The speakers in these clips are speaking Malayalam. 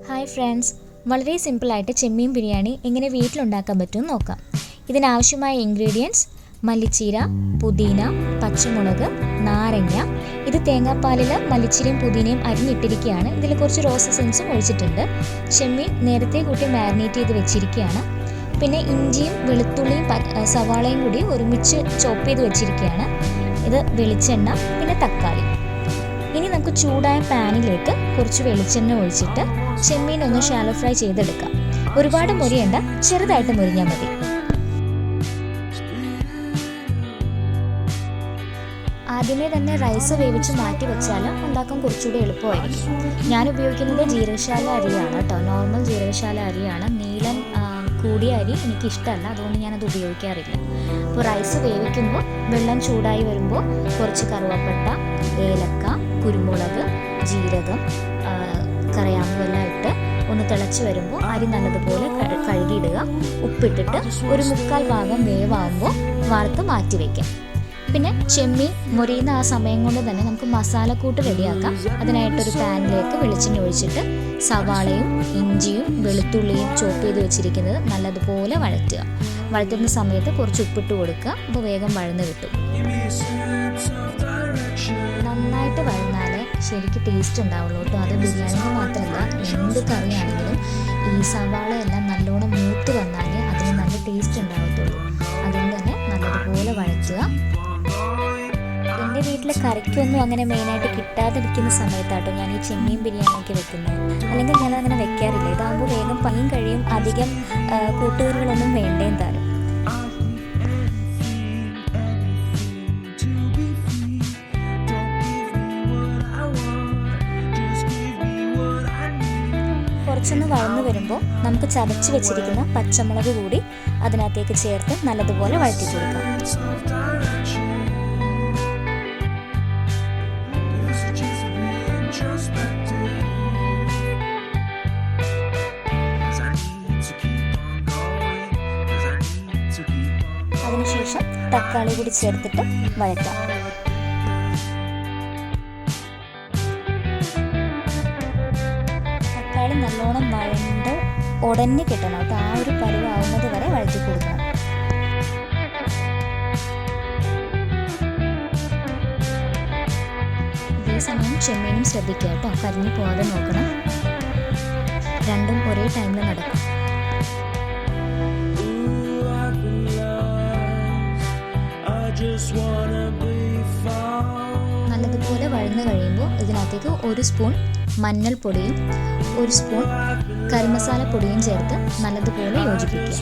ഹായ് ഫ്രണ്ട്സ്, വളരെ സിമ്പിളായിട്ട് ചെമ്മീൻ ബിരിയാണി എങ്ങനെ വീട്ടിലുണ്ടാക്കാൻ പറ്റുമെന്ന് നോക്കാം. ഇതിനാവശ്യമായ ഇൻഗ്രീഡിയൻസ്: മല്ലിച്ചീര, പുതിന, പച്ചമുളക്, നാരങ്ങ. ഇത് തേങ്ങാപ്പാലിൽ മല്ലിച്ചീരയും പുതിനയും അരിഞ്ഞിട്ടിരിക്കുകയാണ്. ഇതിൽ കുറച്ച് റോസ് എസൻസും ഒഴിച്ചിട്ടുണ്ട്. ചെമ്മീൻ നേരത്തെ കൂട്ടി മാരിനേറ്റ് ചെയ്ത് വെച്ചിരിക്കുകയാണ്. പിന്നെ ഇഞ്ചിയും വെളുത്തുള്ളിയും സവാളയും കൂടി ഒരുമിച്ച് ചോപ്പ് ചെയ്ത് വെച്ചിരിക്കുകയാണ്. ഇത് വെളിച്ചെണ്ണ, പിന്നെ തക്കാളി. ഇനി നമുക്ക് ചൂടായ പാനിലേക്ക് കുറച്ച് വെളിച്ചെണ്ണ ഒഴിച്ചിട്ട് ചെമ്മീൻ ഒന്ന് ഷാലോ ഫ്രൈ ചെയ്തെടുക്കാം. ഒരുപാട് മുരിയണ്ട, ചെറുതായിട്ട് മുരിഞ്ഞാൽ മതി. ആദ്യമേ തന്നെ റൈസ് വേവിച്ച് മാറ്റി വെച്ചാൽ ഉണ്ടാക്കാൻ കുറച്ചുകൂടി എളുപ്പമായിരിക്കും. ഞാൻ ഉപയോഗിക്കുന്നത് ജീരകശാല അരിയാണ് കേട്ടോ, നോർമൽ ജീരകശാല അരിയാണ്. നീലൻ കൂടിയ അരി എനിക്കിഷ്ടമല്ല, അതുകൊണ്ട് ഞാനത് ഉപയോഗിക്കാറില്ല. അപ്പോൾ റൈസ് വേവിക്കുമ്പോൾ വെള്ളം ചൂടായി വരുമ്പോൾ കുറച്ച് കറുവപ്പട്ട, ഏലക്ക, കുരുമുളക്, ജീരകം, കറിയാമ്പെല്ലാം ഇട്ട് ഒന്ന് തിളച്ച് വരുമ്പോൾ അരി നല്ലതുപോലെ കഴുകിയിടുക. ഉപ്പിട്ടിട്ട് ഒരു 1/4 ഭാഗം വേവാകുമ്പോൾ വറുത്ത് മാറ്റി വയ്ക്കാം. പിന്നെ ചെമ്മീൻ മുറിയുന്ന ആ സമയം കൊണ്ട് തന്നെ നമുക്ക് മസാലക്കൂട്ട് റെഡിയാക്കാം. അതിനായിട്ടൊരു പാനിലേക്ക് വെളിച്ചെണ്ണ ഒഴിച്ചിട്ട് സവാളയും ഇഞ്ചിയും വെളുത്തുള്ളിയും ചോപ്പ് ചെയ്ത് വെച്ചിരിക്കുന്നത് നല്ലതുപോലെ വഴറ്റുക. വഴറ്റുന്ന സമയത്ത് കുറച്ച് ഉപ്പിട്ട് കൊടുക്കുക. അപ്പോൾ വേഗം വഴന്ന് കിട്ടും. നന്നായിട്ട് വഴന്നാലേ ശരിക്കും ടേസ്റ്റ് ഉണ്ടാവുള്ളൂ കേട്ടോ. അത് ബിരിയാണിക്ക് മാത്രമല്ല, എന്ത് കറിയാണെങ്കിലും ഈ സവാള എല്ലാം നല്ലോണം മൂത്ത് വന്നാലേ അതിന് നല്ല ടേസ്റ്റ് ഉണ്ടാവത്തുള്ളൂ. അതുകൊണ്ട് തന്നെ നല്ലതുപോലെ വഴറ്റുക. എൻ്റെ വീട്ടിൽ കറിക്കൊന്നും അങ്ങനെ മെയിനായിട്ട് കിട്ടാതിരിക്കുന്ന സമയത്താട്ടോ ഞാൻ ഈ ചെമ്മീൻ ബിരിയാണിയൊക്കെ വെക്കുന്നത്. അല്ലെങ്കിൽ ഞാനങ്ങനെ വെക്കാറില്ല. ഇതാകുമ്പോൾ വേഗം പണിയും കഴിയും, അധികം കൂട്ടുകറികളൊന്നും വേണ്ടേം താനും. കുറച്ചൊന്ന് വഴന്നു വരുമ്പോൾ നമുക്ക് ചതച്ച് വെച്ചിരിക്കുന്ന പച്ചമുളക് കൂടി അതിനകത്തേക്ക് ചേർത്ത് നല്ലതുപോലെ വഴറ്റി കൊടുക്കാം. അതിനുശേഷം തക്കാളി കൂടി ചേർത്തിട്ട് വഴറ്റാം. തക്കാളി നല്ലോണം വഴണ്ട് ഉടഞ്ഞ് കിട്ടണം കേട്ടോ. ആ ഒരു പരുവാകുന്നത് വരെ വഴറ്റി കൊടുക്കണം. ഇതേ സമയം ചെമ്മീനും ശ്രദ്ധിക്കുക കേട്ടോ, കരിഞ്ഞു പോകാതെ നോക്കണം. രണ്ടും ഒരേ ടൈമിൽ നടക്കും. നല്ലതുപോലെ വഴന്ന് കഴിയുമ്പോൾ ഇതിനകത്തേക്ക് 1 സ്പൂൺ മഞ്ഞൾപ്പൊടിയും 1 സ്പൂൺ കറിമസാല പൊടിയും ചേർത്ത് നല്ലതുപോലെ യോജിപ്പിക്കുക.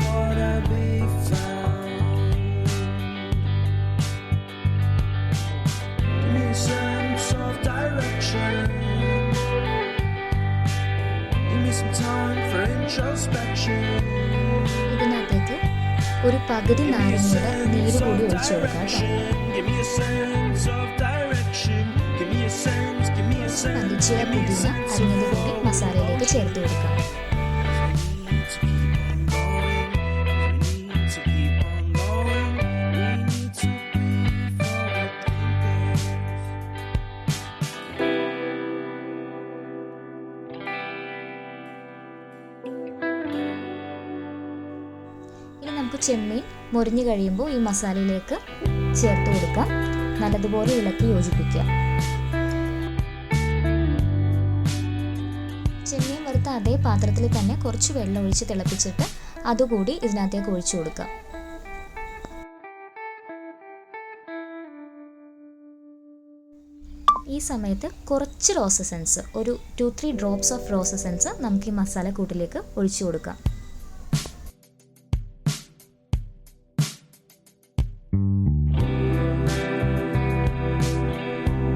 ഇതിനകത്തേക്ക് ഒരു പകുതി നാരങ്ങയുടെ നീര് കൂടി ഒഴിച്ചു കൊടുക്കാം. മല്ലിച്ചീര, പുതിന അരിഞ്ഞത് കൂടി മസാലയിലേക്ക് ചേർത്ത് കൊടുക്കാം. ഇനി നമുക്ക് ചെമ്മീൻ മുറിഞ്ഞു കഴിയുമ്പോൾ ഈ മസാലയിലേക്ക് ചേർത്ത് കൊടുക്കാം. നല്ലതുപോലെ ഇളക്കി യോജിപ്പിക്കുക. ചെമ്മീൻ വറുത്ത അതേ പാത്രത്തിൽ തന്നെ കുറച്ച് വെള്ളം ഒഴിച്ച് തിളപ്പിച്ചിട്ട് അതുകൂടി ഇതിനകത്തേക്ക് ഒഴിച്ചു കൊടുക്കാം. ഈ സമയത്ത് കുറച്ച് റോസ് എസൻസ്, ഒരു 2-3 ഡ്രോപ്സ് ഓഫ് റോസ് എസൻസ് നമുക്ക് ഈ മസാല കൂട്ടിലേക്ക് ഒഴിച്ചു കൊടുക്കാം.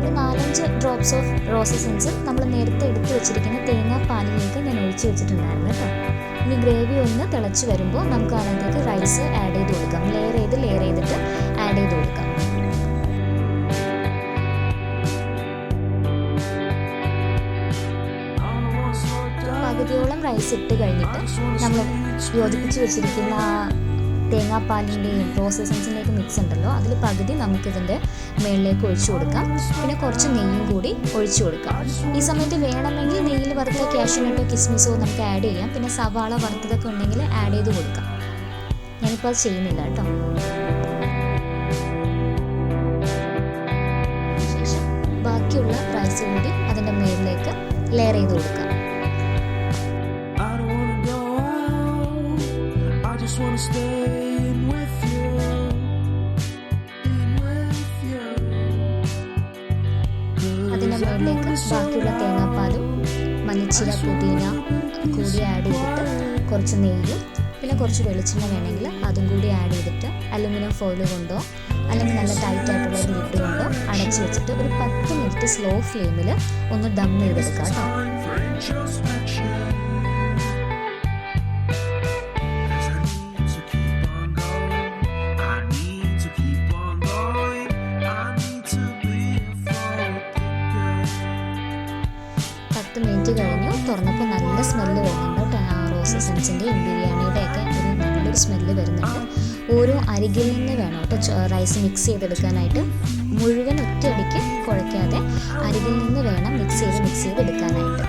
ഒരു 4-5 ഡ്രോപ്സ് ഓഫ് റോസ് എസൻസ് നമ്മൾ നേരത്തെ എടുത്തു വെച്ചിരിക്കുന്ന തേങ്ങാപ്പാലിലേക്ക് ഞാൻ ഒഴിച്ചു വെച്ചിട്ടുണ്ടായിരുന്നു കേട്ടോ. ഇനി ഗ്രേവി ഒന്ന് തിളച്ച് വരുമ്പോൾ നമുക്ക് അതിനകത്തേക്ക് റൈസ് ആഡ് ചെയ്ത് കൊടുക്കാം. ലെയർ ചെയ്തിട്ട് ആഡ് ചെയ്ത് കൊടുക്കാം. പകുതിയോളം റൈസ് ഇട്ട് കഴിഞ്ഞിട്ട് നമ്മൾ യോജിപ്പിച്ച് വെച്ചിരിക്കുന്ന തേങ്ങാപ്പാലിൻ്റെയും റോസ് എസൻസിൻ്റെയൊക്കെ മിക്സ് ഉണ്ടല്ലോ, അതിൽ പകുതി നമുക്കിതിൻ്റെ മുകളിലേക്ക് ഒഴിച്ചു കൊടുക്കാം. പിന്നെ കുറച്ച് നെയ്യും കൂടി ഒഴിച്ചു കൊടുക്കാം. ഈ സമയത്ത് വേണമെങ്കിൽ നെയ്യിൽ വറുത്ത കാഷ്യൂനട്ടോ കിസ്മിസോ നമുക്ക് ആഡ് ചെയ്യാം. പിന്നെ സവാള വറുത്തതൊക്കെ ഉണ്ടെങ്കിൽ ആഡ് ചെയ്ത് കൊടുക്കാം. ഞാനിപ്പോൾ അത് ചെയ്യുന്നില്ല കേട്ടോ. ശേഷം ബാക്കിയുള്ള റൈസ് കൂടി അതിൻ്റെ മുകളിലേക്ക് ലെയർ ചെയ്ത് കൊടുക്കാം. അതിൻ്റെ മുകളിലേക്ക് ബാക്കിയുള്ള തേങ്ങാപ്പാലും മല്ലിച്ചീര പുതിന കൂടി ആഡ് ചെയ്തിട്ട് കുറച്ച് നെയ്യും പിന്നെ കുറച്ച് വെളിച്ചെണ്ണ വേണമെങ്കിൽ അതും കൂടി ആഡ് ചെയ്തിട്ട് അലുമിനിയം ഫോയിൽ കൊണ്ടോ അല്ലെങ്കിൽ നല്ല ടൈറ്റ് ആയിട്ടുള്ള ഒരു ലിഡ് കൊണ്ടോ അടച്ചു വെച്ചിട്ട് ഒരു 10 മിനിറ്റ് സ്ലോ ഫ്ലെയിമിൽ ഒന്ന് ദം ചെയ്തെടുക്കാം കേട്ടോ. മിനിറ്റ് കഴിഞ്ഞു. തുറന്നപ്പോൾ നല്ല സ്മെല്ല് വരുന്നുണ്ട് കേട്ടോ. റോസ് എസൻസിൻ്റെയും ബിരിയാണിയുടെയൊക്കെ ഒരു നല്ലൊരു സ്മെല്ല് വരുന്നുണ്ട്. ഓരോ അരികിൽ നിന്ന് വേണം കേട്ടോ റൈസ് മിക്സ് ചെയ്തെടുക്കാനായിട്ട്. മുഴുവൻ ഒറ്റയടിക്ക് കുഴയ്ക്കാതെ അരികിൽ നിന്ന് വേണം മിക്സ് ചെയ്തെടുക്കാനായിട്ട്.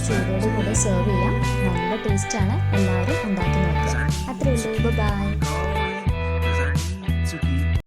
ചൂടോട് കൂടെ സെർവ് ചെയ്യാം. നല്ല ടേസ്റ്റാണ്. എല്ലാവരും ഉണ്ടാക്കി നോക്കുക. അത്രയേ ഉള്ളൂ. ബൈ.